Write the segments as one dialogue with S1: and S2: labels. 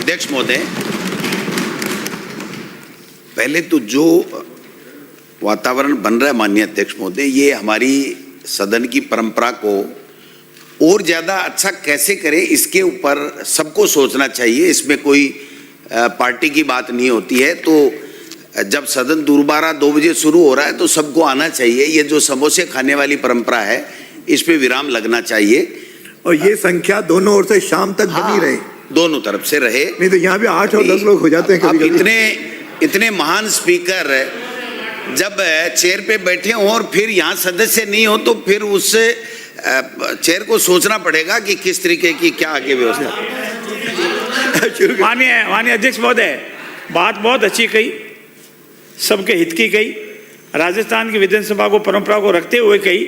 S1: अध्यक्ष महोदय, पहले तो जो वातावरण बन रहा है माननीय अध्यक्ष महोदय, ये हमारी सदन की परंपरा को और ज़्यादा अच्छा कैसे करें इसके ऊपर सबको सोचना चाहिए। इसमें कोई पार्टी की बात नहीं होती है। तो जब सदन दोबारा 2 बजे शुरू हो रहा है तो सबको आना चाहिए। ये जो समोसे खाने वाली परंपरा है इस पे विराम लगना चाहिए
S2: और ये संख्या दोनों ओर से शाम तक बनी रहे,
S1: दोनों तरफ से रहे।
S2: नहीं तो यहाँ भी 8 और 10 लोग हो जाते हैं कभी
S1: कभी। इतने महान स्पीकर जब चेयर पे बैठे हों और फिर यहाँ सदस्य नहीं हो तो फिर उससे चेयर को सोचना पड़ेगा कि किस तरीके की क्या आगे व्यवस्था।
S3: माननीय अध्यक्ष महोदय, बात बहुत अच्छी कही, सबके हित की कही, राजस्थान की विधानसभा को परंपरा को रखते हुए कही,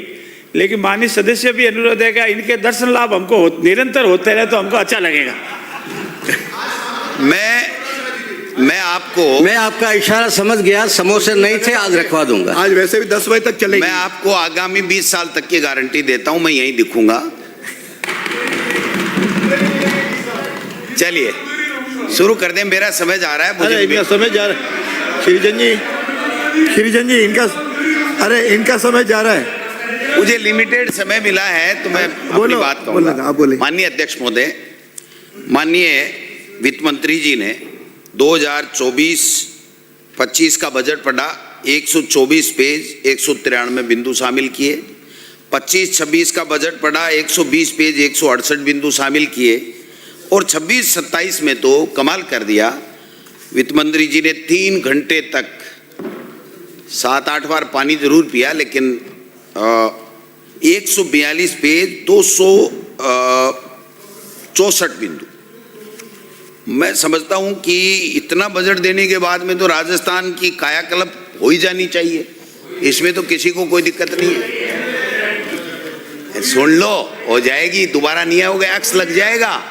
S3: लेकिन माननीय सदस्य भी अनुरोध है कि इनके दर्शन लाभ हमको निरंतर होते रहे तो हमको अच्छा लगेगा।
S4: मैं आपका इशारा समझ गया। समोसे नहीं थे, आज रखवा दूंगा।
S2: आज वैसे भी 10 बजे तक चलेगी।
S1: मैं आपको आगामी 20 साल तक की गारंटी देता हूं, मैं यहीं दिखूंगा। चलिए शुरू कर दें, मेरा समय जा रहा है।
S2: अरे इनका समय जा रहा है श्रीजन जी, इनका समय जा रहा है।
S1: मुझे लिमिटेड समय मिला है तो मैं अपनी बात कहूंगा। माननीय अध्यक्ष महोदय, माननीय वित्त मंत्री जी ने 2024-25 का बजट पढ़ा, 124 पेज 193 बिंदु शामिल किए। 25-26 का बजट पढ़ा, 120 पेज 168 बिंदु शामिल किए। और 26-27 में तो कमाल कर दिया, वित्त मंत्री जी ने 3 घंटे तक 7-8 बार पानी जरूर पिया, लेकिन 142 पेज 264 बिंदु। मैं समझता हूं कि इतना बजट देने के बाद में तो राजस्थान की कायाकल्प हो ही जानी चाहिए। इसमें तो किसी को कोई दिक्कत नहीं है। सुन लो, हो जाएगी, दोबारा नहीं आओगे, अक्स लग जाएगा।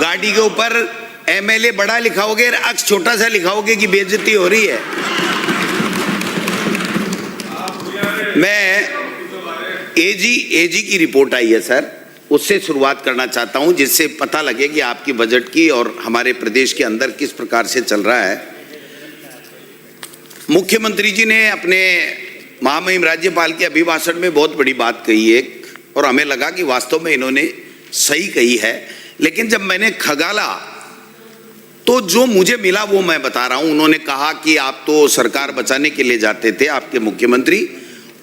S1: गाड़ी के ऊपर एमएलए बड़ा लिखाओगे, अक्स छोटा सा लिखाओगे कि बेइज्जती हो रही है। मैं एजी की रिपोर्ट आई है सर, उससे शुरुआत करना चाहता हूं, जिससे पता लगे कि आपकी बजट की और हमारे प्रदेश के अंदर किस प्रकार से चल रहा है। मुख्यमंत्री जी ने अपने महामहिम राज्यपाल के अभिभाषण में बहुत बड़ी बात कही एक, और हमें लगा कि वास्तव में इन्होंने सही कही है। लेकिन जब मैंने खगाला तो जो मुझे मिला वो मैं बता रहा हूं। उन्होंने कहा कि आप तो सरकार बचाने के लिए जाते थे, आपके मुख्यमंत्री,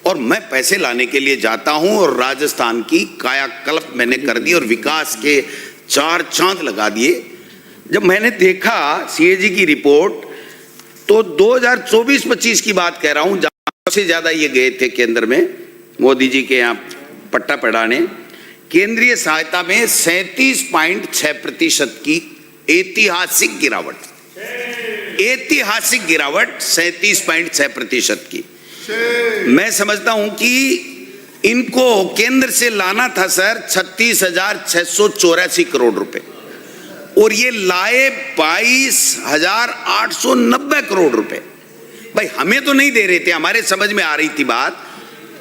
S1: और मैं पैसे लाने के लिए जाता हूं, और राजस्थान की कायाकल्प मैंने कर दी और विकास के 4 चांद लगा दिए। जब मैंने देखा सीएजी की रिपोर्ट तो 2024-25 की बात कह रहा हूं, जहां सबसे ज्यादा ये गए थे केंद्र में, मोदी जी के यहाँ पट्टा पढ़ाने, केंद्रीय सहायता में 37.6% की ऐतिहासिक गिरावट 37.6% की। मैं समझता हूं कि इनको केंद्र से लाना था सर 36,684 करोड़ रुपए, और ये लाए 22,890 करोड़ रुपए। भाई हमें तो नहीं दे रहे थे, हमारे समझ में आ रही थी बात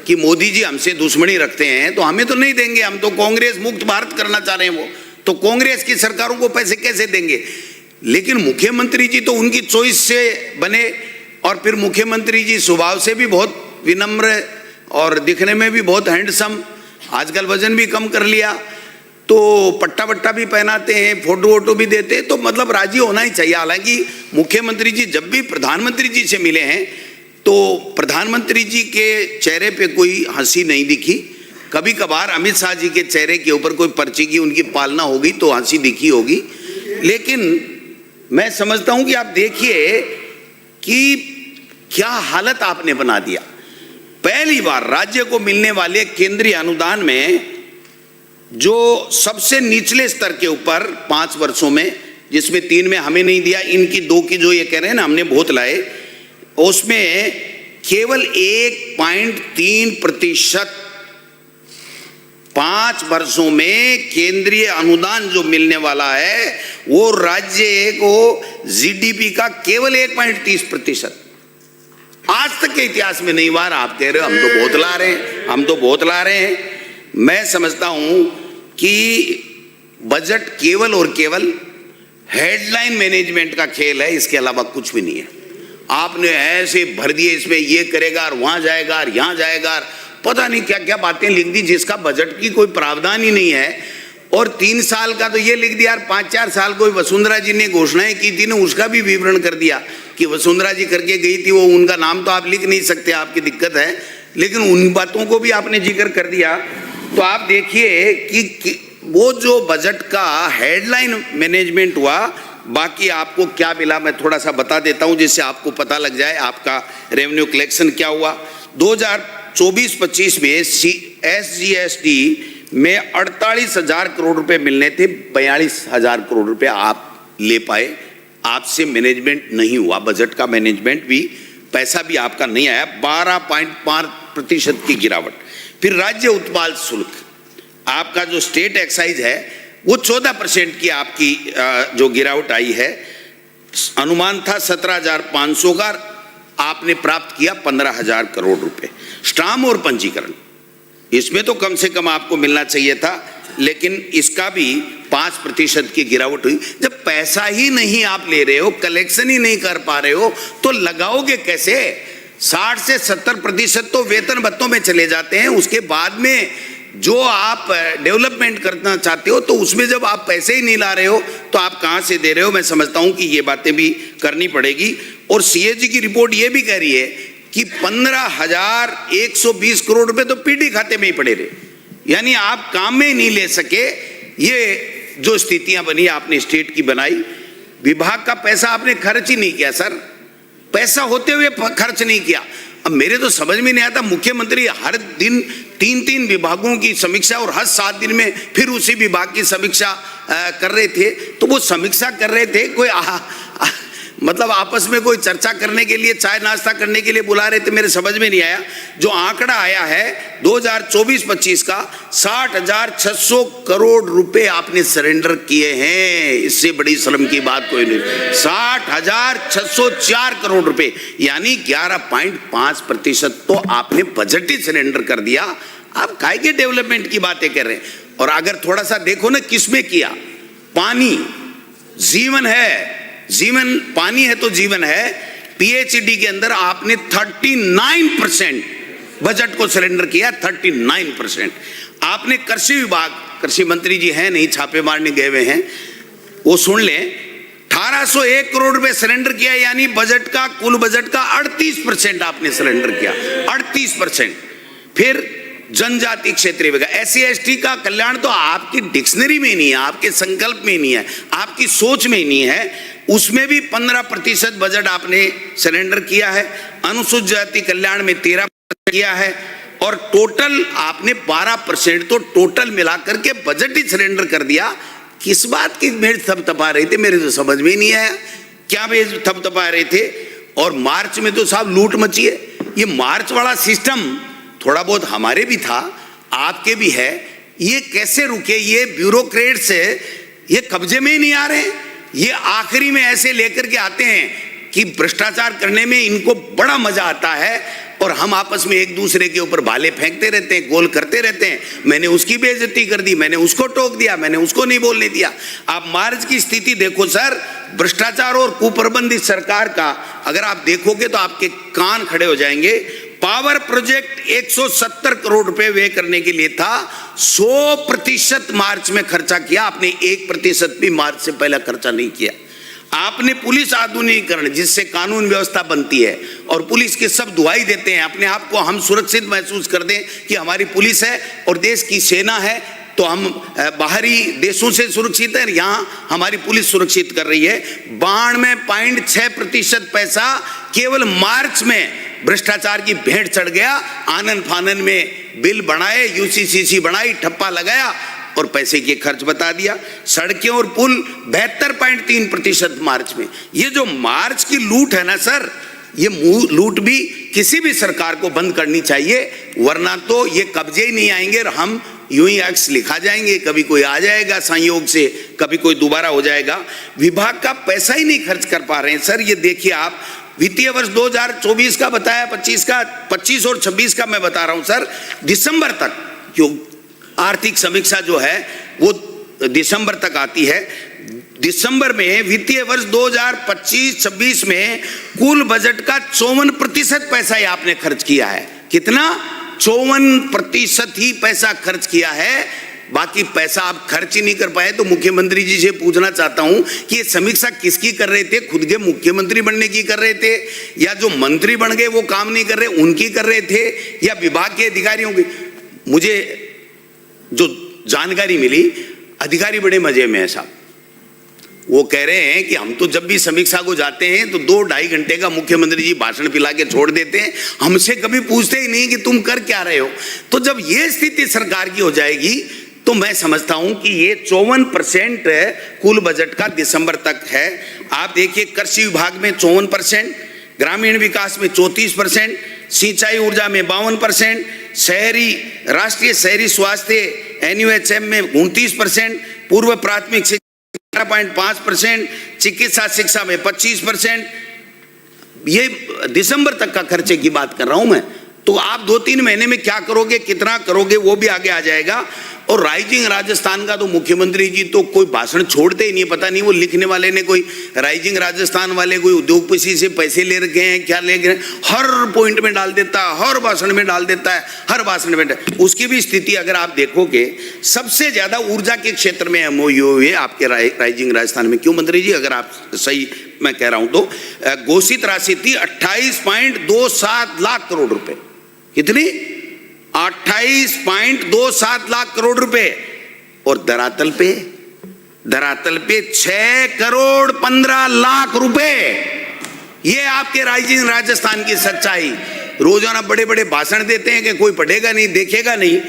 S1: कि मोदी जी हमसे दुश्मनी रखते हैं तो हमें तो नहीं देंगे, हम तो कांग्रेस मुक्त भारत करना चाह रहे हैं, वो तो कांग्रेस की सरकारों को पैसे कैसे देंगे। लेकिन मुख्यमंत्री जी तो उनकी चॉइस से बने, और फिर मुख्यमंत्री जी स्वभाव से भी बहुत विनम्र और दिखने में भी बहुत हैंडसम, आजकल वजन भी कम कर लिया, तो पट्टा वट्टा भी पहनाते हैं, फोटो वोटो भी देते हैं, तो मतलब राजी होना ही चाहिए। हालांकि मुख्यमंत्री जी जब भी प्रधानमंत्री जी से मिले हैं तो प्रधानमंत्री जी के चेहरे पे कोई हंसी नहीं दिखी। कभी कभार अमित शाह जी के चेहरे के ऊपर कोई पर्ची की उनकी पालना होगी तो हंसी दिखी होगी। लेकिन मैं समझता हूं कि आप देखिए कि क्या हालत आपने बना दिया। पहली बार राज्य को मिलने वाले केंद्रीय अनुदान में जो सबसे निचले स्तर के ऊपर 5 वर्षों में, जिसमें 3 में हमें नहीं दिया, इनकी 2 की जो ये कह रहे हैं ना हमने बहुत लाए, उसमें केवल 1.3% 5 वर्षों में केंद्रीय अनुदान जो मिलने वाला है वो राज्य को जीडीपी का केवल 1.30%। आज तक के इतिहास में नहीं हुआ। आप कह रहे हो हम तो बहुत ला रहे हैं, हम तो बहुत ला रहे हैं। मैं समझता हूं कि बजट केवल और केवल हेडलाइन मैनेजमेंट का खेल है, इसके अलावा कुछ भी नहीं है। आपने ऐसे भर दिए, इसमें ये करेगा और वहां जाएगा और यहां जाएगा और पता नहीं क्या क्या बातें लिख दी, जिसका बजट की कोई प्रावधान ही नहीं है। और 3 साल का तो ये लिख दिया, 5-4 साल कोई वसुंधरा जी ने घोषणाएं की थी ना, उसका भी विवरण कर दिया कि वसुंधरा जी करके गई थी, वो उनका नाम तो आप लिख नहीं सकते, आपकी दिक्कत है, लेकिन उन बातों को भी आपने जिक्र कर दिया। तो आप देखिए कि वो जो बजट का हेडलाइन मैनेजमेंट हुआ, बाकी आपको क्या मिला मैं थोड़ा सा बता देता हूं, जिससे आपको पता लग जाए आपका रेवेन्यू कलेक्शन क्या हुआ। 2024-25 में SGST में 48,000 करोड़ रुपए मिलने थे, 42,000 करोड़ रुपए आप ले पाए, आपसे मैनेजमेंट नहीं हुआ, बजट का मैनेजमेंट भी, पैसा भी आपका नहीं आया, 12.5% की गिरावट। फिर राज्य उत्पाद शुल्क, आपका जो स्टेट एक्साइज है वो 14% की आपकी जो गिरावट आई है। अनुमान था 17,500 का, आपने प्राप्त किया 15,000 करोड़ रुपए। स्टाम्प और पंजीकरण, इसमें तो कम से कम आपको मिलना चाहिए था, लेकिन इसका भी 5% की गिरावट हुई। जब पैसा ही नहीं आप ले रहे हो, कलेक्शन ही नहीं कर पा रहे हो, तो लगाओगे कैसे? 60 से 70% तो वेतन भत्तों में चले जाते हैं। उसके बाद में जो आप डेवलपमेंट करना चाहते हो, तो उसमें जब आप पैसे ही नहीं ला रहे हो, तो आप कहां से दे रहे हो? मैं समझता हूं कि ये बातें भी करनी पड़ेगी। और CAG की रिपोर्ट ये भी कह रही है कि 15,120 करोड़ रुपए तो PD खाते में ही पड़े रहे, यानी आप काम में ही नहीं ले सके। ये जो स्थितियां बनी आपने स्टेट की बनाई, विभाग का पैसा आपने खर्च ही नहीं किया सर, पैसा होते हुए खर्च नहीं किया। अब मेरे तो समझ में नहीं आता, मुख्यमंत्री हर दिन 3-3 विभागों की समीक्षा और हर 7 दिन में फिर उसी विभाग की समीक्षा कर रहे थे। तो वो समीक्षा कर रहे थे, कोई मतलब आपस में कोई चर्चा करने के लिए, चाय नाश्ता करने के लिए बुला रहे थे, मेरे समझ में नहीं आया। जो आंकड़ा आया है 2024-25 का, 60,600 करोड़ रुपए आपने सरेंडर किए हैं। इससे बड़ी शर्म की बात कोई नहीं। 60,604 करोड़ रुपए, यानी 11.5% तो आपने बजट ही सरेंडर कर दिया। आप काहे के डेवलपमेंट की बातें कर रहे हैं? और अगर थोड़ा सा देखो ना किसमें किया, पानी जीवन है, जीवन पानी है तो जीवन है। PHD के अंदर आपने 39% बजट को सरेंडर किया, 39%। आपने कृषि विभाग, कृषि मंत्री जी हैं नहीं, छापे मारने गए हुए हैं, वो सुन लें, 1801 करोड़ रुपए सरेंडर किया, यानी बजट का, कुल बजट का 38% आपने सरेंडर किया, 38%। फिर जनजाति क्षेत्रीय विकास, SC/ST का कल्याण तो आपकी डिक्शनरी में ही नहीं है, आपके संकल्प में ही नहीं है, आपकी सोच में ही नहीं है। उसमें भी 15% बजट आपने सरेंडर किया है। अनुसूचित जाति कल्याण में 13% किया है, और टोटल आपने 12%, तो टोटल मिलाकर के बजट ही सरेंडर कर दिया। किस बात की मेज थपथपा रहे थे? मेरे तो समझ में ही नहीं आया क्या मेज थपथपा रहे थे। और मार्च में तो साहब लूट मची है। ये मार्च वाला सिस्टम थोड़ा बहुत हमारे भी था, आपके भी है, ये कैसे रुके? ये ब्यूरोक्रेट्स ये कब्जे में ही नहीं आ रहे। ये आखिरी में ऐसे लेकर के आते हैं कि भ्रष्टाचार करने में इनको बड़ा मजा आता है, और हम आपस में एक दूसरे के ऊपर भाले फेंकते रहते हैं, गोल करते रहते हैं। मैंने उसकी बेइज्जती कर दी, मैंने उसको टोक दिया, मैंने उसको नहीं बोलने दिया। आप मार्च की स्थिति देखो सर, भ्रष्टाचार और कुप्रबंधित सरकार का अगर आप देखोगे तो आपके कान खड़े हो जाएंगे। पावर प्रोजेक्ट 170 करोड़ रुपए व्यय करने के लिए था, 100% मार्च में खर्चा किया आपने, 1% भी मार्च से पहले खर्चा नहीं किया। आपने पुलिस आधुनिकीकरण, जिससे कानून व्यवस्था बनती है और पुलिस के सब दुहाई देते हैं, अपने आप को हम सुरक्षित महसूस कर दें कि हमारी पुलिस है और देश की सेना है, तो हम बाहरी देशों से सुरक्षित है, यहाँ हमारी पुलिस सुरक्षित कर रही है। 92.6% पैसा केवल मार्च में भ्रष्टाचार की भेंट चढ़ गया। आनन फानन में बिल बनाए, UCCC बनाई, ठप्पा लगाया और पैसे के खर्च बता दिया। सड़कें और पुल 72.3% मार्च में। ये जो मार्च की लूट है ना सर, ये लूट भी किसी भी सरकार को बंद करनी चाहिए, वरना तो ये कब्जे ही नहीं आएंगे और हम यूं ही एक्स लिखा जाएंगे। कभी कोई आ जाएगा संयोग से, कभी कोई दोबारा हो जाएगा। विभाग का पैसा ही नहीं खर्च कर पा रहे हैं सर। ये देखिए आप, वित्तीय वर्ष 2024 का बताया, 25 और 26 का मैं बता रहा हूं सर। दिसंबर तक जो आर्थिक समीक्षा जो है वो दिसंबर तक आती है। दिसंबर में वित्तीय वर्ष 2025-26 में कुल बजट का 54% पैसा ही आपने खर्च किया है। कितना? 54% ही पैसा खर्च किया है, बाकी पैसा आप खर्च ही नहीं कर पाए। तो मुख्यमंत्री जी से पूछना चाहता हूं कि ये समीक्षा किसकी कर रहे थे? खुद के मुख्यमंत्री बनने की कर रहे थे, या जो मंत्री बन गए वो काम नहीं कर रहे उनकी कर रहे थे, या विभाग के अधिकारियों की? मुझे जो जानकारी मिली, अधिकारी बड़े मजे में है साहब। वो कह रहे हैं कि हम तो जब भी समीक्षा को जाते हैं तो 2-2.5 घंटे का मुख्यमंत्री जी भाषण पिला के छोड़ देते हैं, हमसे कभी पूछते ही नहीं कि तुम कर क्या रहे हो। तो जब ये स्थिति सरकार की हो जाएगी तो मैं समझता हूं कि ये 54% कुल बजट का दिसंबर तक है। आप देखिए, कृषि विभाग में 54%, ग्रामीण विकास में 34%, सिंचाई ऊर्जा में 52%, शहरी राष्ट्रीय शहरी स्वास्थ्य NUHM में 29%, पूर्व प्राथमिक शिक्षा 11.5%, चिकित्सा शिक्षा में 25%। ये दिसंबर तक का खर्चे की बात कर रहा हूं मैं। तो आप 2-3 महीने में क्या करोगे, कितना करोगे, वो भी आगे आ जाएगा। और राइजिंग राजस्थान का तो मुख्यमंत्री जी तो कोई भाषण छोड़ते ही नहीं। पता नहीं वो लिखने वाले ने कोई राइजिंग राजस्थान वाले कोई उद्योगपति से पैसे ले रखे हैं, क्या ले रखे हैं, हर पॉइंट में डाल देता है, हर भाषण में डाल देता है, हर भाषण में। उसकी भी स्थिति अगर आप देखोगे, सबसे ज्यादा ऊर्जा के क्षेत्र में MOU हुए आपके राइजिंग राजस्थान में। क्यों मंत्री जी? अगर आप सही मैं कह रहा हूं तो घोषित राशि थी 28.27 लाख करोड़ रुपए। कितनी? 28.27 लाख करोड़ रुपए। और धरातल पे 6 करोड़ 15 लाख रुपए। ये आपके राइजिंग राजस्थान की सच्चाई। रोजाना बड़े बड़े भाषण देते हैं कि कोई पढ़ेगा नहीं, देखेगा नहीं।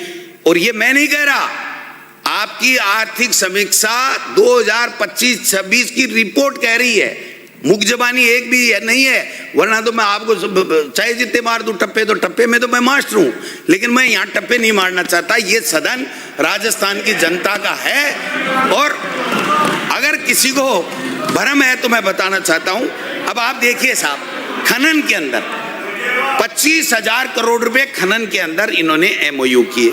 S1: और ये मैं नहीं कह रहा, आपकी आर्थिक समीक्षा 2025-26 की रिपोर्ट कह रही है। मुख जबानी एक भी नहीं है, वरना तो मैं आपको चाहे जितने मार दूं टप्पे, तो टप्पे में तो मैं मास्टर हूं, लेकिन मैं यहां टप्पे नहीं मारना चाहता। ये सदन राजस्थान की जनता का है। और अगर किसी को भ्रम है तो मैं बताना चाहता हूं। अब आप देखिए साहब, खनन के अंदर 25,000 करोड़ रुपए खनन के अंदर इन्होंने MOU किए।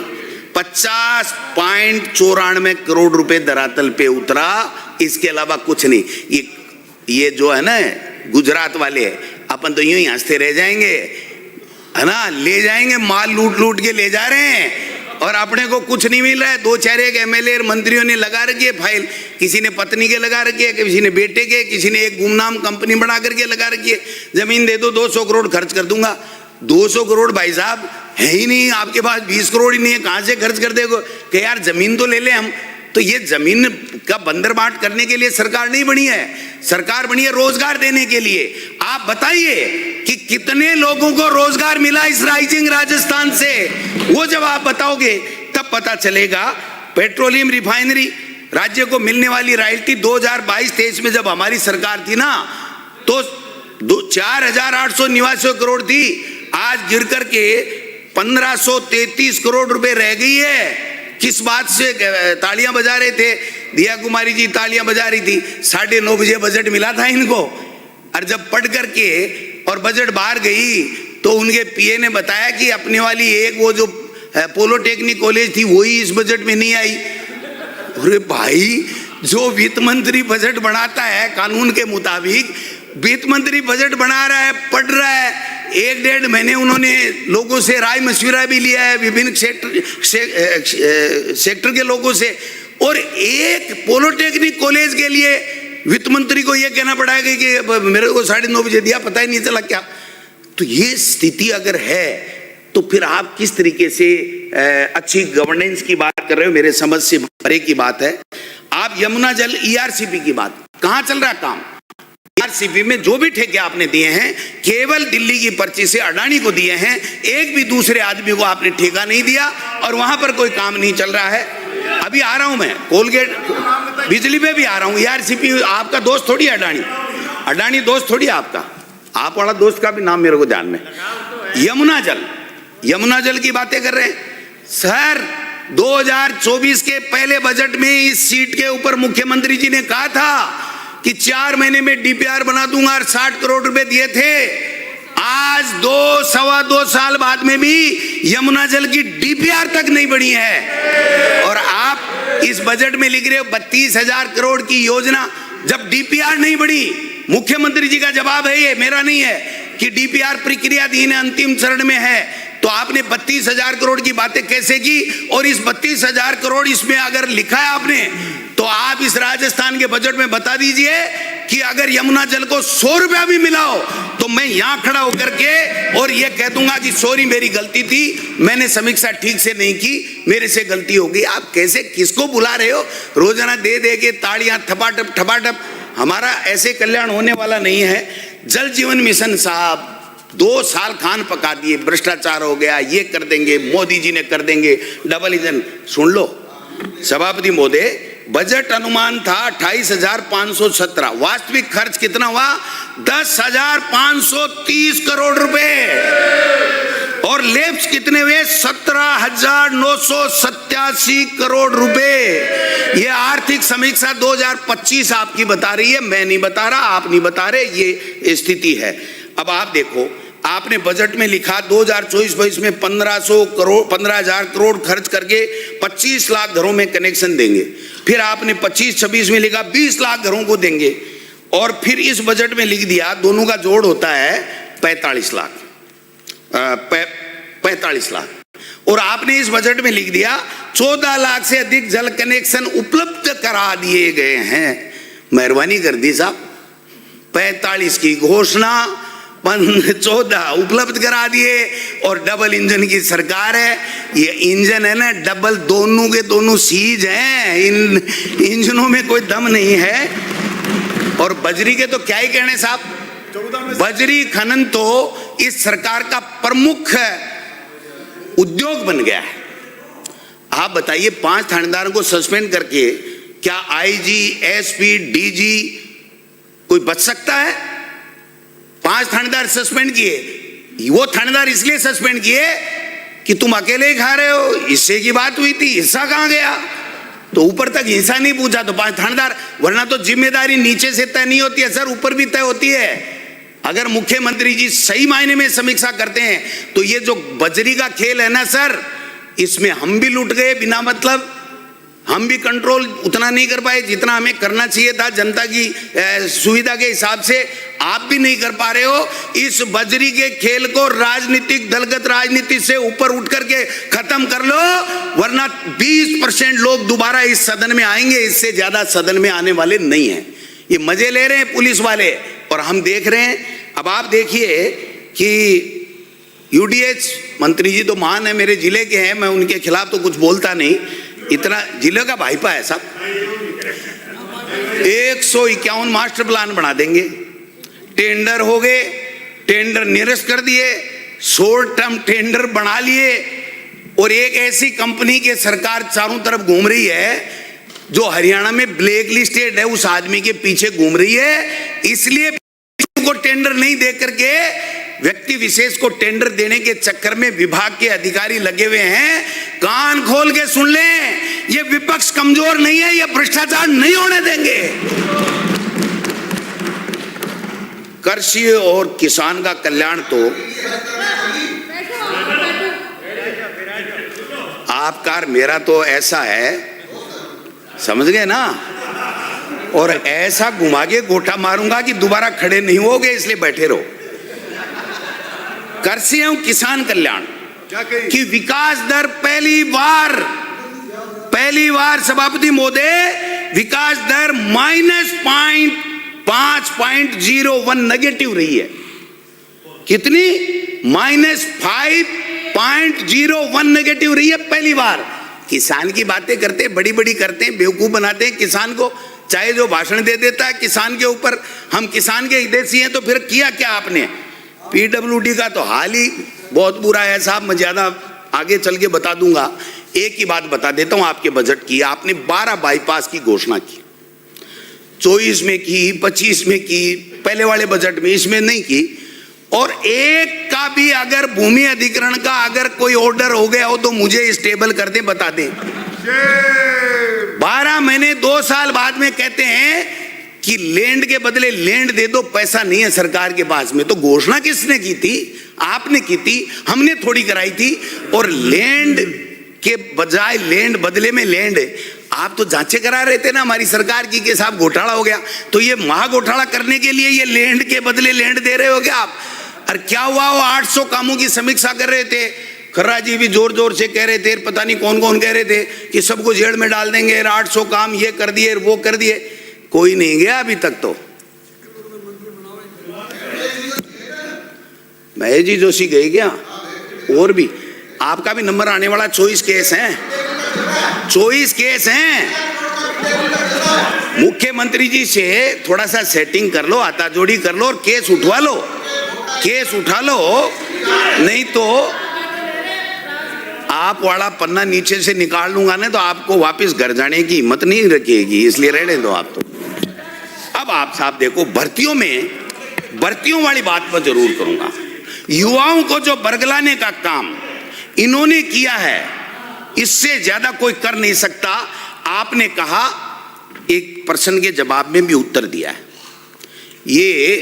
S1: 50.94 करोड़ रुपए धरातल पे उतरा, इसके अलावा कुछ नहीं। ये जो है ना गुजरात वाले, अपन तो यूं ही हंसते रह जाएंगे, है ना, ले जाएंगे माल लूट लूट के ले जा रहे हैं और अपने को कुछ नहीं मिल रहा है। 2-4 एक MLA मंत्रियों ने लगा रखी है फाइल, किसी ने पत्नी के लगा रखी है, किसी ने बेटे के, किसी ने एक गुमनाम कंपनी बना करके लगा रखी है। जमीन दे दो 200 करोड़ खर्च कर दूंगा। 200 करोड़ भाई साहब है ही नहीं आपके पास, 20 करोड़ ही नहीं है, कहां से खर्च कर देगो? कि यार जमीन तो ले ले हम। तो ये जमीन का बंदरबाट करने के लिए सरकार नहीं बनी है, सरकार बनी है रोजगार देने के लिए। आप बताइए कि कितने लोगों को रोजगार मिला इस राइजिंग राजस्थान से? वो जब आप बताओगे तब पता चलेगा। पेट्रोलियम रिफाइनरी राज्य को मिलने वाली रॉयल्टी 2022-23 में जब हमारी सरकार थी ना, तो 4,889 करोड़ थी, आज गिर करके 1,533 करोड़ रुपए रह गई है। किस बात से तालियां बजा रहे थे? दिया कुमारी जी तालियां बजा रही थी। 9:30 बजे बजट मिला था इनको, और जब पढ़ करके और बजट बाहर गई तो उनके PA ने बताया कि अपने वाली एक वो जो पॉलिटेक्निक कॉलेज थी वही इस बजट में नहीं आई। अरे भाई, जो वित्त मंत्री बजट बनाता है कानून के मुताबिक, वित्त मंत्री बजट बना रहा है, पढ़ रहा है, 1-1.5 महीने उन्होंने लोगों से राय मशविरा भी लिया है, विभिन्न सेक्टर के लोगों से। और एक पॉलिटेक्निक कॉलेज के लिए वित्त मंत्री को यह कहना पड़ा है कि मेरे को 9:30 बजे दिया, पता ही नहीं चला क्या। तो ये स्थिति अगर है तो फिर आप किस तरीके से अच्छी गवर्नेंस की बात कर रहे हो? मेरे समझ से परे की बात है। आप यमुना जल ERCP की बात, कहां चल रहा काम? ERCP में जो भी ठेके आपने दिए हैं केवल दिल्ली की पर्ची से अडानी को दिए हैं, एक भी दूसरे आदमी को आपने ठेका नहीं दिया, और वहां पर कोई काम नहीं चल रहा है। अभी आ रहा हूं मैं, कोलगेट बिजली पे भी आ रहा हूं। ERCP आपका दोस्त थोड़ी है अडानी, अडानी दोस्त थोड़ी आपका, आप वाला दोस्त का भी नाम मेरे को ध्यान में। यमुना जल की बातें कर रहे हैं सर। 2024 के पहले बजट में इस सीट के ऊपर मुख्यमंत्री जी ने कहा था कि 4 महीने में DPR बना दूंगा, और 60 करोड़ रुपए दिए थे। आज 2-2.25 साल बाद में भी यमुना जल की DPR तक नहीं बनी है, और आप इस बजट में लिख रहे हो 32,000 करोड़ की योजना। जब डीपीआर नहीं बढ़ी, मुख्यमंत्री जी का जवाब है, ये मेरा नहीं है, कि डीपीआर प्रक्रियाधीन अंतिम चरण में है, तो आपने 32,000 करोड़ की बातें कैसे की? और इस 32,000 करोड़ इसमें अगर लिखा है आपने, तो आप इस राजस्थान के बजट में बता दीजिए कि अगर यमुना जल को 100 रुपया भी मिला हो तो मैं यहां खड़ा होकर के और ये कह दूंगा कि सॉरी, मेरी गलती थी, मैंने समीक्षा ठीक से नहीं की, मेरे से गलती हो गई। आप कैसे, किसको बुला रहे हो? रोजाना दे दे के ताड़ियां ठपाठप ठपाठप। हमारा ऐसे कल्याण होने वाला नहीं है। जल जीवन मिशन साहब 2 साल खान पका दिए, भ्रष्टाचार हो गया, ये कर देंगे, मोदी जी ने कर देंगे, डबल इंजन। सुन लो सभापति महोदय, बजट अनुमान था 28,517, वास्तविक खर्च कितना हुआ? 10,530 करोड़ रुपए। और लेप्स कितने हुए? 17,987 करोड़ रुपए। ये आर्थिक समीक्षा 2025 आपकी बता रही है, मैं नहीं बता रहा, आप नहीं बता रहे, ये स्थिति है। अब आप देखो, आपने बजट में लिखा 2024-22 में 15,000 करोड़ खर्च करके 25 लाख घरों में कनेक्शन देंगे। फिर आपने 25-26 में लिखा 20 लाख घरों को देंगे। और फिर इस बजट में लिख दिया, दोनों का जोड़ होता है 45 लाख। और आपने इस बजट में लिख दिया 14 लाख से अधिक जल कनेक्शन उपलब्ध करा दिए गए हैं। मेहरबानी कर दी साहब, 45 की घोषणा, 14 उपलब्ध करा दिए। और डबल इंजन की सरकार है। ये इंजन है ना डबल, दोनों के दोनों सीज हैं, इन इंजनों में कोई दम नहीं है। और बजरी के तो क्या ही कहने साहब, बजरी खनन तो इस सरकार का प्रमुख उद्योग बन गया है। आप बताइए, 5 थानेदारों को सस्पेंड करके क्या आईजी, एसपी, डीजी कोई बच सकता है? 5 थानेदार सस्पेंड किए। वो थानेदार इसलिए सस्पेंड किए कि तुम अकेले ही खा रहे हो, हिस्से की बात हुई थी, हिस्सा कहां गया? तो ऊपर तक हिस्सा नहीं पूछा तो 5 थानेदार। वरना तो जिम्मेदारी नीचे से तय नहीं होती है सर, ऊपर भी तय होती है। अगर मुख्यमंत्री जी सही मायने में समीक्षा करते हैं तो ये जो बजरी का खेल है ना सर, इसमें हम भी लूट गए बिना मतलब। हम भी कंट्रोल उतना नहीं कर पाए जितना हमें करना चाहिए था जनता की सुविधा के हिसाब से। आप भी नहीं कर पा रहे हो। इस बजरी के खेल को राजनीतिक, दलगत राजनीति से ऊपर उठ करके खत्म कर लो, वरना 20% लोग दोबारा इस सदन में आएंगे, इससे ज्यादा सदन में आने वाले नहीं हैं। ये मजे ले रहे हैं पुलिस वाले और हम देख रहे हैं। अब आप देखिए कि यूडीएच मंत्री जी तो महान है, मेरे जिले के हैं, मैं उनके खिलाफ तो कुछ बोलता नहीं, इतना जिले का भाईपा है साहब। 151 मास्टर प्लान बना देंगे, टेंडर हो गए, टेंडर निरस्त कर दिए, शॉर्ट टर्म टेंडर बना लिए। और एक ऐसी कंपनी के सरकार चारों तरफ घूम रही है जो हरियाणा में ब्लैक लिस्टेड है, उस आदमी के पीछे घूम रही है। इसलिए को टेंडर नहीं दे करके व्यक्ति विशेष को टेंडर देने के चक्कर में विभाग के अधिकारी लगे हुए हैं। कान खोल के सुन लें, ये विपक्ष कमजोर नहीं है, ये भ्रष्टाचार नहीं होने देंगे। कृषि और किसान का कल्याण तो आपका मेरा तो ऐसा है, समझ गए ना, और ऐसा घुमा के गोटा मारूंगा कि दोबारा खड़े नहीं होगे, इसलिए बैठे रहो। कृषि एवं किसान कल्याण की विकास दर पहली बार सभापति महोदय, विकास दर -5.01 नेगेटिव रही है। कितनी? -5.01 नेगेटिव रही है पहली बार। किसान की बातें करते, बड़ी बड़ी करते हैं, बेवकूफ बनाते हैं किसान को, चाहे जो भाषण दे देता है किसान के ऊपर। हम किसान के हितैषी हैं तो फिर किया क्या आपने? पीडब्ल्यूडी का तो हाल ही बहुत बुरा है साहब, मैं ज्यादा आगे चल के बता दूंगा। एक ही बात बता देता हूं आपके बजट की। आपने 12 बाईपास की घोषणा की, 24 में की, 25 में की, पहले वाले बजट में, इसमें नहीं की। और एक का भी अगर भूमि अधिग्रहण का अगर कोई ऑर्डर हो गया हो तो मुझे स्टेबल कर दे, बता दे। 12 महीने 2 साल बाद में कहते हैं कि लैंड के बदले लैंड दे दो, पैसा नहीं है सरकार के पास में। तो घोषणा किसने की थी? आपने की थी, हमने थोड़ी कराई थी। और लैंड के बजाय लैंड, बदले में लैंड। आप तो जांचें करा रहे थे ना हमारी सरकार की कि साहब घोटाला हो गया, तो ये महाघोटाला करने के लिए ये लैंड के बदले लैंड दे रहे हो क्या आप? और क्या हुआ, वो 800 कामों की समीक्षा कर रहे थे, खर्रा जी भी जोर जोर से कह रहे थे, पता नहीं कौन कौन कह रहे थे कि सबको जेल में डाल देंगे, 800 काम ये कर दिए वो कर दिए, कोई नहीं गया अभी तक। तो महेश जी जोशी गए क्या? और भी आपका भी नंबर आने वाला, 24 केस हैं, 24 केस हैं। मुख्यमंत्री जी से थोड़ा सा सेटिंग कर लो, आता जोड़ी कर लो और केस उठवा लो, केस उठा लो, नहीं तो आप वाला पन्ना नीचे से निकाल लूंगा ना तो आपको वापस घर जाने की हिम्मत नहीं रखेगी, इसलिए रहने दो आप। तो अब आप साहब देखो, भर्तियों वाली बात मैं जरूर करूंगा। युवाओं को जो बरगलाने का काम इन्होंने किया है, इससे ज्यादा कोई कर नहीं सकता। आपने कहा, एक प्रश्न के जवाब में भी उत्तर दिया है, ये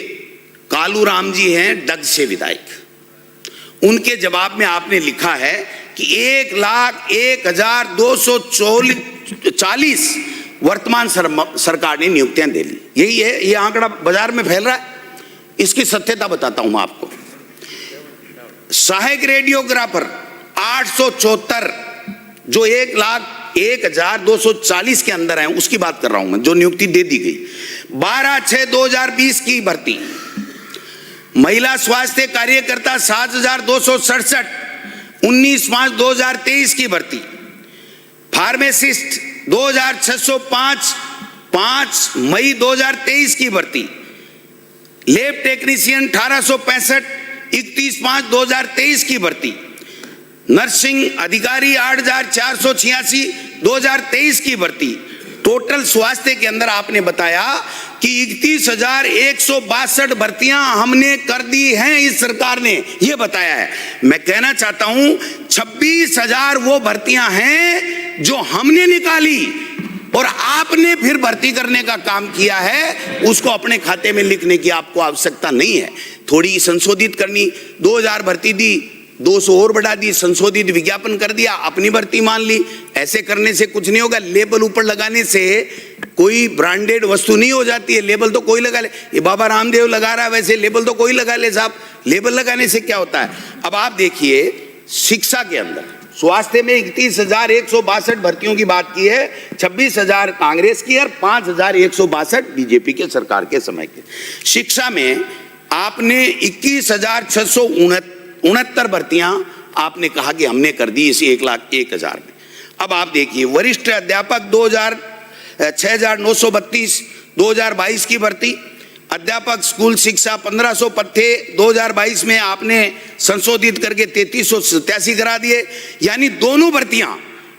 S1: कालूराम जी हैं डग से विधायक, उनके जवाब में आपने लिखा है कि 1,01,240 वर्तमान सरकार ने नियुक्तियां दे ली। यही है, ये आंकड़ा बाजार में फैल रहा है, इसकी सत्यता बताता हूं मैं आपको। सहायक रेडियोग्राफर 874 जो 1,01,240 के अंदर है, उसकी बात कर रहा हूं मैं, जो नियुक्ति दे दी गई। 12/6/2020 की भर्ती। महिला स्वास्थ्य कार्यकर्ता 7,267 19/5/2023 की भर्ती। फार्मासिस्ट 2,605 5 मई 2023 की भर्ती। लैब टेक्नीशियन 1865 31/5/2023 की भर्ती। नर्सिंग अधिकारी 8,486 2023 की भर्ती। टोटल स्वास्थ्य के अंदर आपने बताया कि 31,162 भर्तियां हमने कर दी हैं, इस सरकार ने ये बताया है। मैं कहना चाहता हूं 26,000 वो भर्तियां हैं जो हमने निकाली और आपने फिर भर्ती करने का काम किया है, उसको अपने खाते में लिखने की आपको आवश्यकता नहीं है। थोड़ी संशोधित करनी, 2,000 भर्ती दी, 200 और बढ़ा दी, संशोधित विज्ञापन कर दिया, अपनी भर्ती मान ली। ऐसे करने से कुछ नहीं होगा। लेबल ऊपर लगाने से कोई ब्रांडेड वस्तु नहीं हो जाती है, लेबल तो कोई लगा ले। ये बाबा रामदेव लगा रहा है, वैसे लेबल तो कोई लगा ले साहब। लेबल लगाने से क्या होता है? अब आप देखिए, शिक्षा के अंदर स्वास्थ्य में 31,162 भर्तियों की बात की है, 26,000 कांग्रेस की और 5,162 बीजेपी के सरकार के समय के। शिक्षा में आपने 21,669 भर्तियां आपने कहा कि हमने कर दी इस 1,01,000 में। अब आप देखिए, वरिष्ठ अध्यापक 6,932 2022 की भर्ती। अध्यापक स्कूल शिक्षा 1,500 पद थे, 2022 में आपने संशोधित करके 3,387 करा दिए। यानी दोनों भर्तियां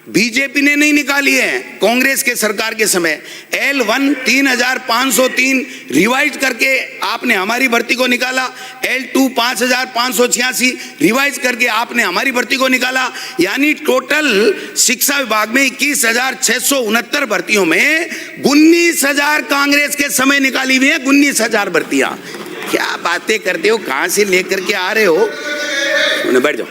S1: बीजेपी ने नहीं निकाली है, कांग्रेस के सरकार के समय। L1 3,503 रिवाइज करके आपने हमारी भर्ती को निकाला। L2 5,586 रिवाइज करके आपने हमारी भर्ती को निकाला। यानी टोटल शिक्षा विभाग में 21,669 भर्तियों में 19,000 कांग्रेस के समय निकाली हुई है। 19,000 भर्तियां, क्या बातें करते हो, कहां से लेकर के आ रहे हो? बैठ जाओ,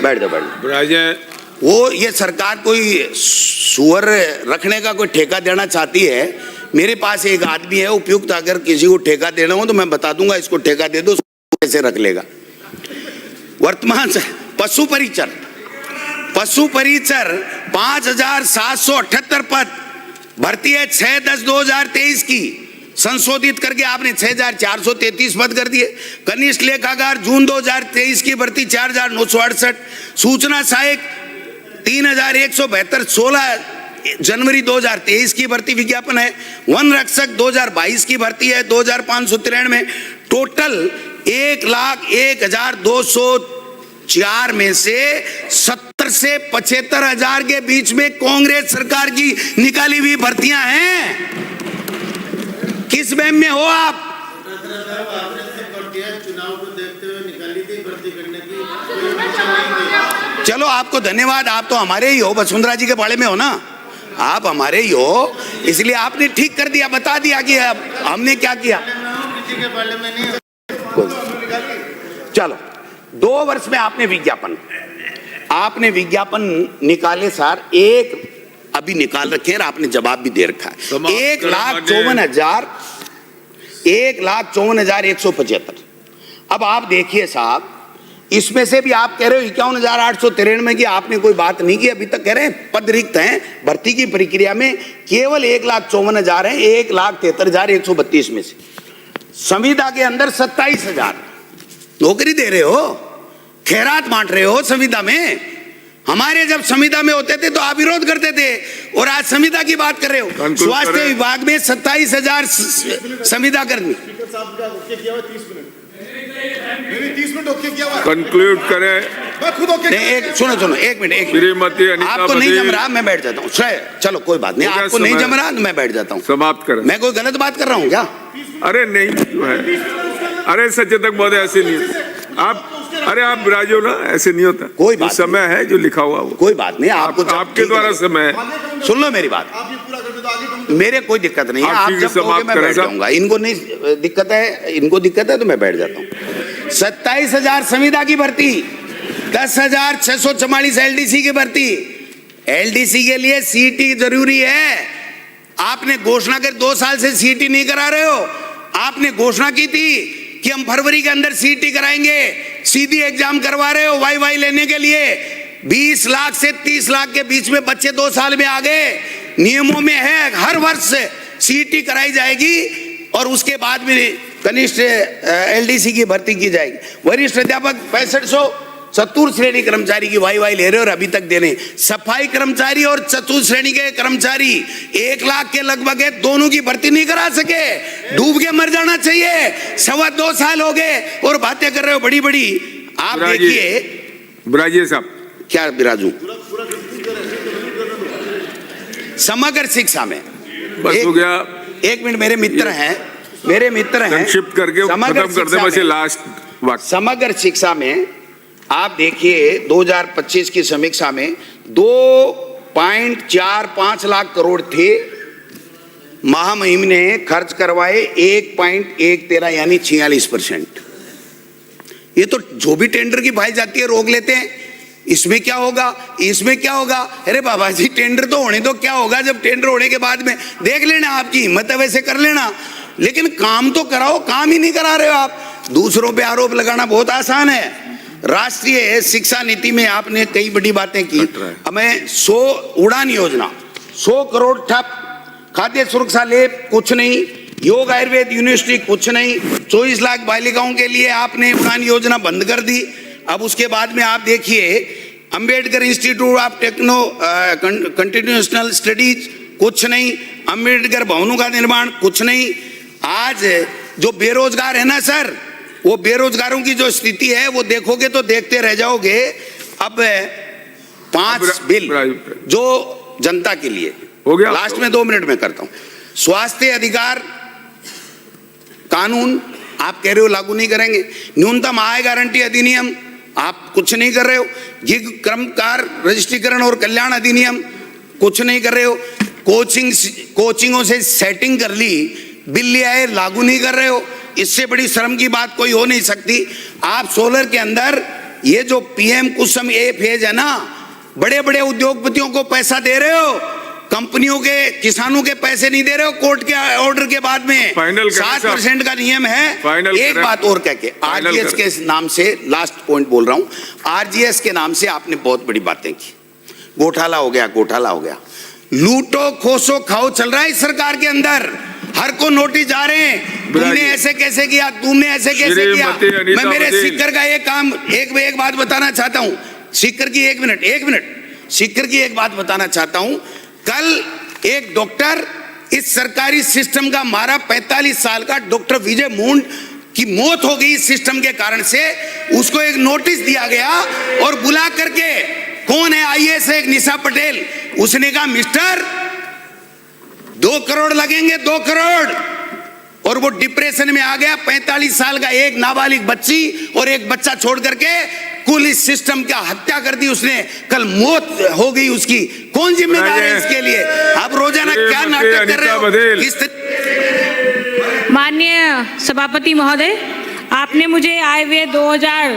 S1: बैठ जाओ, बैठ जाओ। वो ये सरकार कोई सुअर रखने का कोई ठेका देना चाहती है। मेरे पास एक आदमी है उपयुक्त, अगर किसी को ठेका देना हो तो मैं बता दूंगा, इसको ठेका दे दो, कैसे रख लेगा। वर्तमान पशु परिचर 5,778 पद, भर्ती है 6/10/2023 की। संशोधित करके आपने 6,433 पद कर दिए। कनिष्ठ लेखाकार जून 2023 की भर्ती 4,968। सूचना सहायक 3,172 16 जनवरी 2023 की भर्ती विज्ञापन है। वन रक्षक 2022 की भर्ती है 2,593। टोटल 1,01,204 में से 70 से 75,000 के बीच में कांग्रेस सरकार की निकाली हुई भर्तियां हैं। किस बैम में हो आप?
S5: चुनाव को देखते हुए निकाली थी भर्ती करने की।
S1: चलो आपको धन्यवाद, आप तो हमारे ही हो, वसुंधरा जी के पाले में हो ना, आप हमारे ही हो, इसलिए आपने ठीक कर दिया, बता दिया कि हमने क्या किया।
S5: किसी के पाले में नहीं।
S1: चलो 2 वर्ष में आपने विज्ञापन, आपने विज्ञापन निकाले सर, एक अभी निकाल रखे हैं और आपने जवाब भी दे रखा है। 1,54,175। अब आप देखिए साहब, इसमें से भी आप कह रहे हो 51,893 की आपने कोई बात नहीं की, अभी तक कह रहे हैं पद रिक्त हैं भर्ती की प्रक्रिया में, केवल 1,54,000 है 1,73,132 में से। संविदा के अंदर 27,000 नौकरी दे रहे हो, खैरात बांट रहे हो संविदा में। हमारे जब संविदा में होते थे तो आप विरोध करते थे, और आज संविदा की बात कर रहे हो। स्वास्थ्य विभाग में 27,000 संविदा कर्मी।
S6: कंक्लूड करें।
S1: सुनो एक मिनट,
S6: श्रीमती अनीता
S1: आपको नहीं
S6: बघेल।
S1: जम रहा, मैं बैठ जाता हूँ। चलो कोई बात नहीं, आपको नहीं जम रहा तो मैं बैठ जाता हूँ।
S6: समाप्त करें।
S1: मैं कोई गलत बात कर रहा हूँ क्या?
S6: अरे नहीं जो है, अरे सचेतक महोदय ऐसे नहीं आप, अरे आप राजो ना, ऐसे नहीं होता।
S1: कोई बात
S6: समय है जो लिखा हुआ वो।
S1: कोई बात नहीं, आपको
S6: आपके द्वारा समय है।
S1: सुन लो मेरी बात, मेरे कोई दिक्कत नहीं है,
S6: आप
S1: आप
S6: ठीक
S1: जब
S6: है,
S1: कहोगे मैं
S6: करें
S1: बैठ
S6: साहब।
S1: जाऊंगा। इनको नहीं दिक्कत है, इनको दिक्कत है तो मैं बैठ जाता हूँ। 27,000 संविदा की भर्ती, 10,644 एलडीसी की भर्ती। एलडीसी के लिए सीटी जरूरी है। आपने घोषणा कर 2 साल से सीटी नहीं करा रहे हो। आपने घोषणा की थी कि हम फरवरी के अंदर सीटी कराएंगे, सीधी एग्जाम करवा रहे हो वाई लेने के लिए। 20 लाख से 30 लाख के बीच में बच्चे 2 साल में आ गए। नियमों में है हर वर्ष सीटी कराई जाएगी और उसके बाद में कनिष्ठ एलडीसी की भर्ती की जाएगी। वरिष्ठ अध्यापक 6500 चतुर्थ श्रेणी कर्मचारी की वाई ले रहे हो और अभी तक दे रहे। सफाई कर्मचारी और चतुर्थ श्रेणी के कर्मचारी 1 लाख के लगभग है, दोनों की भर्ती नहीं करा सके। डूब के मर जाना चाहिए। 2.25 साल हो गए और बातें कर रहे हो बड़ी बड़ी। आप देखिए
S6: बिराजिए साहब।
S1: क्या बिराजू? समग्र शिक्षा में
S6: बस हो गया।
S1: एक मिनट, मेरे मित्र हैं
S6: संक्षिप्त करके खत्म कर दे बस, लास्ट वक्त।
S1: समग्र शिक्षा में आप देखिए 2025 की समीक्षा में 2.45 लाख करोड़ थे, महामहिम ने खर्च करवाए 1.13 यानी 46%। ये तो जो भी टेंडर की फाइल जाती है रोक लेते हैं। इसमें क्या होगा, इसमें क्या होगा? अरे बाबा जी, टेंडर तो होने दो, क्या होगा जब टेंडर होने के बाद में देख लेना, आपकी हिम्मत है वैसे कर लेना, लेकिन काम तो कराओ। काम ही नहीं करा रहे हो आप। दूसरों पे आरोप लगाना बहुत आसान है। राष्ट्रीय शिक्षा नीति में आपने कई बड़ी बातें की। हमें 100 उड़ान योजना, 100 करोड़ ठप। खाद्य सुरक्षा लैब कुछ नहीं, योग आयुर्वेद यूनिवर्सिटी कुछ नहीं, 24 लाख बालिकाओं के लिए आपने उड़ान योजना बंद कर दी। अब उसके बाद में आप देखिए Ambedkar institute of techno continuing studies कुछ नहीं, अंबेडकर भवनों का निर्माण कुछ नहीं। आज जो बेरोजगार है ना सर, वो बेरोजगारों की जो स्थिति है वो देखोगे तो देखते रह जाओगे। अब 5 बिल जो जनता के लिए
S6: हो गया,
S1: लास्ट में 2 मिनट में करता हूं। स्वास्थ्य अधिकार कानून आप कह रहे हो लागू नहीं करेंगे। न्यूनतम आय गारंटी अधिनियम आप कुछ नहीं कर रहे हो। गिग कर्मकार रजिस्ट्रीकरण और कल्याण अधिनियम कुछ नहीं कर रहे हो। कोचिंगों से सेटिंग कर ली, बिल ले आए, लागू नहीं कर रहे हो। इससे बड़ी शर्म की बात कोई हो नहीं सकती। आप सोलर के अंदर ये जो पीएम कुसुम ए फेज है ना, बड़े बड़े उद्योगपतियों को पैसा दे रहे हो, कंपनियों के, किसानों के पैसे नहीं दे रहे हो। कोर्ट के ऑर्डर के बाद में 7% का नियम है। एक बात और कह के आरजीएस के नाम से लास्ट पॉइंट बोल रहा हूं। आरजीएस के नाम से आपने बहुत बड़ी बातें की। घोटाला हो गया, घोटाला हो गया, लूटो खोसो खाओ चल रहा है इस सरकार के अंदर। हर को नोटिस जा रहे हैं, तुमने ऐसे कैसे किया, तुमने ऐसे कैसे किया। मैं मेरे सीकर का एक काम, एक बात बताना चाहता हूं। सीकर की एक मिनट सीकर की एक बात बताना चाहता हूं। कल एक डॉक्टर इस सरकारी सिस्टम का मारा, 45 साल का डॉक्टर विजय मुंड की मौत हो गई इस सिस्टम के कारण से। उसको एक नोटिस दिया गया और बुला करके, कौन है आईएएस एक निशा पटेल, उसने कहा मिस्टर 2 करोड़ लगेंगे, 2 करोड़। और वो डिप्रेशन में आ गया। 45 साल का एक नाबालिग बच्ची और एक बच्चा छोड़ करके कुल इस सिस्टम का हत्या कर दी उसने। कल मौत हो गई उसकी। कौन जिम्मेदार है इसके लिए? आप रोजाना क्या नाटक कर रहे हो?
S7: माननीय सभापति महोदय, आपने मुझे आय व्यय 2000